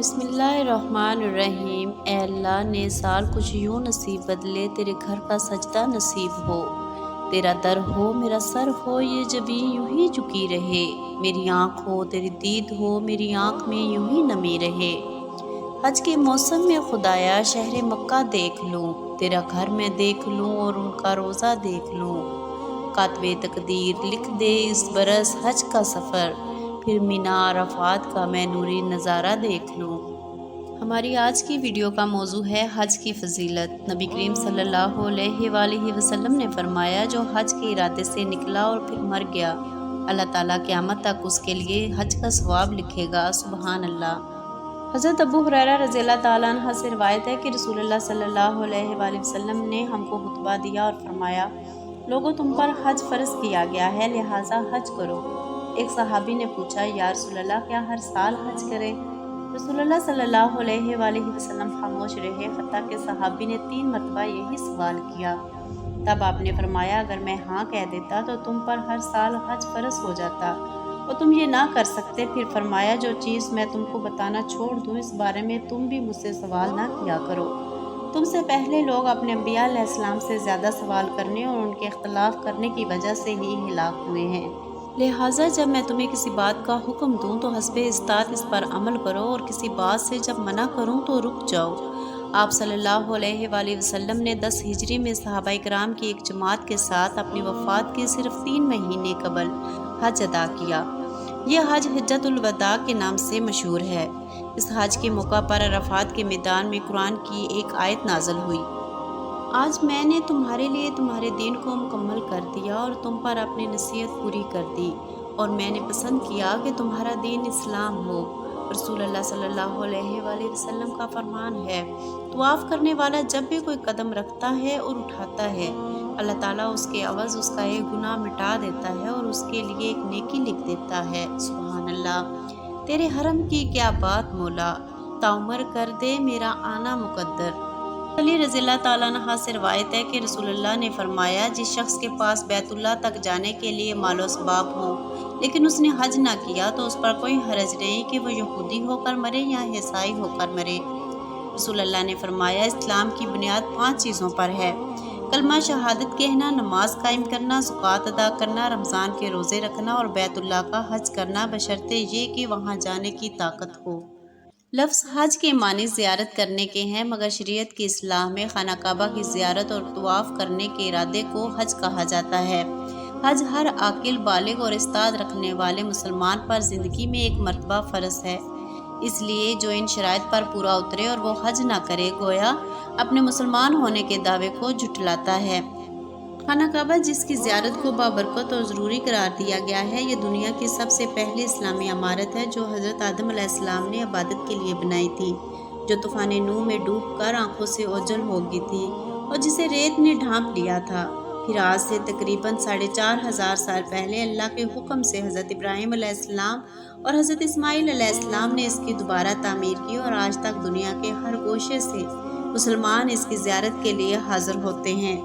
بسم اللہ الرحمن الرحیم۔ اے اللہ نے سال کچھ یوں نصیب بدلے، تیرے گھر کا سجدہ نصیب ہو، تیرا در ہو میرا سر ہو، یہ جبیں یوں ہی جھکی رہے، میری آنکھ ہو تیری دید ہو، میری آنکھ میں یوں ہی نمی رہے۔ حج کے موسم میں خدایا شہر مکہ دیکھ لوں، تیرا گھر میں دیکھ لوں اور ان کا روزہ دیکھ لوں۔ کاتب تقدیر لکھ دے اس برس حج کا سفر، پھر مینا عرفات کا میں نوری نظارہ دیکھ لوں۔ ہماری آج کی ویڈیو کا موضوع ہے حج کی فضیلت۔ نبی کریم صلی اللہ علیہ وآلہ وسلم نے فرمایا، جو حج کے ارادے سے نکلا اور پھر مر گیا، اللہ تعالیٰ قیامت تک اس کے لیے حج کا ثواب لکھے گا۔ سبحان اللہ۔ حضرت ابو ہریرہ رضی اللہ تعالیٰ عنہ سے روایت ہے کہ رسول اللہ صلی اللہ علیہ وآلہ وسلم نے ہم کو خطبہ دیا اور فرمایا، لوگوں تم پر حج فرض کیا گیا ہے، لہٰذا حج کرو۔ ایک صحابی نے پوچھا، یا رسول اللہ کیا ہر سال حج کریں؟ رسول اللہ صلی اللہ علیہ وآلہ وسلم خاموش رہے، حتیٰ کہ صحابی نے 3 مرتبہ یہی سوال کیا۔ تب آپ نے فرمایا، اگر میں ہاں کہہ دیتا تو تم پر ہر سال حج فرض ہو جاتا اور تم یہ نہ کر سکتے۔ پھر فرمایا، جو چیز میں تم کو بتانا چھوڑ دوں اس بارے میں تم بھی مجھ سے سوال نہ کیا کرو۔ تم سے پہلے لوگ اپنے انبیاء علیہ السلام سے زیادہ سوال کرنے اور ان کے اختلاف کرنے کی وجہ سے ہی ہلاک ہوئے ہیں، لہٰذا جب میں تمہیں کسی بات کا حکم دوں تو حسب استطاعت اس پر عمل کرو، اور کسی بات سے جب منع کروں تو رک جاؤ۔ آپ صلی اللہ علیہ وآلہ وسلم نے 10 ہجری میں صحابہ کرام کی ایک جماعت کے ساتھ اپنی وفات کے صرف 3 مہینے قبل حج ادا کیا۔ یہ حج حجۃ الوداع کے نام سے مشہور ہے۔ اس حج کے موقع پر عرفات کے میدان میں قرآن کی ایک آیت نازل ہوئی، آج میں نے تمہارے لیے تمہارے دین کو مکمل کر دیا اور تم پر اپنی نصیحت پوری کر دی، اور میں نے پسند کیا کہ تمہارا دین اسلام ہو۔ رسول اللہ صلی اللہ علیہ وآلہ وسلم کا فرمان ہے، طواف کرنے والا جب بھی کوئی قدم رکھتا ہے اور اٹھاتا ہے، اللہ تعالیٰ اس کے عوض اس کا ایک گناہ مٹا دیتا ہے اور اس کے لیے ایک نیکی لکھ دیتا ہے۔ سبحان اللہ۔ تیرے حرم کی کیا بات مولا، تعمر کر دے میرا آنا مقدر۔ علی رضی اللہ تعالیٰ عنہ سے روایت ہے کہ رسول اللہ نے فرمایا، جس شخص کے پاس بیت اللہ تک جانے کے لیے مال و اسباب ہوں لیکن اس نے حج نہ کیا تو اس پر کوئی حرج نہیں کہ وہ یہودی ہو کر مرے یا عیسائی ہو کر مرے۔ رسول اللہ نے فرمایا، اسلام کی بنیاد 5 چیزوں پر ہے: کلمہ شہادت کہنا، نماز قائم کرنا، زکوٰۃ ادا کرنا، رمضان کے روزے رکھنا اور بیت اللہ کا حج کرنا، بشرطے یہ کہ وہاں جانے کی طاقت ہو۔ لفظ حج کے معنی زیارت کرنے کے ہیں، مگر شریعت کی اصطلاح میں خانہ کعبہ کی زیارت اور طواف کرنے کے ارادے کو حج کہا جاتا ہے۔ حج ہر عاقل، بالغ اور استطاعت رکھنے والے مسلمان پر زندگی میں ایک مرتبہ فرض ہے، اس لیے جو ان شرائط پر پورا اترے اور وہ حج نہ کرے، گویا اپنے مسلمان ہونے کے دعوے کو جھٹلاتا ہے۔ خانہ کعبہ، جس کی زیارت کو بابرکت اور ضروری قرار دیا گیا ہے، یہ دنیا کی سب سے پہلی اسلامی عمارت ہے جو حضرت آدم علیہ السلام نے عبادت کے لیے بنائی تھی، جو طوفان نوح میں ڈوب کر آنکھوں سے اوجھل ہو گئی تھی اور جسے ریت نے ڈھانپ لیا تھا۔ پھر آج سے تقریباً 4500 سال پہلے اللہ کے حکم سے حضرت ابراہیم علیہ السلام اور حضرت اسماعیل علیہ السلام نے اس کی دوبارہ تعمیر کی، اور آج تک دنیا کے ہر گوشے سے مسلمان اس کی زیارت کے لیے حاضر ہوتے ہیں۔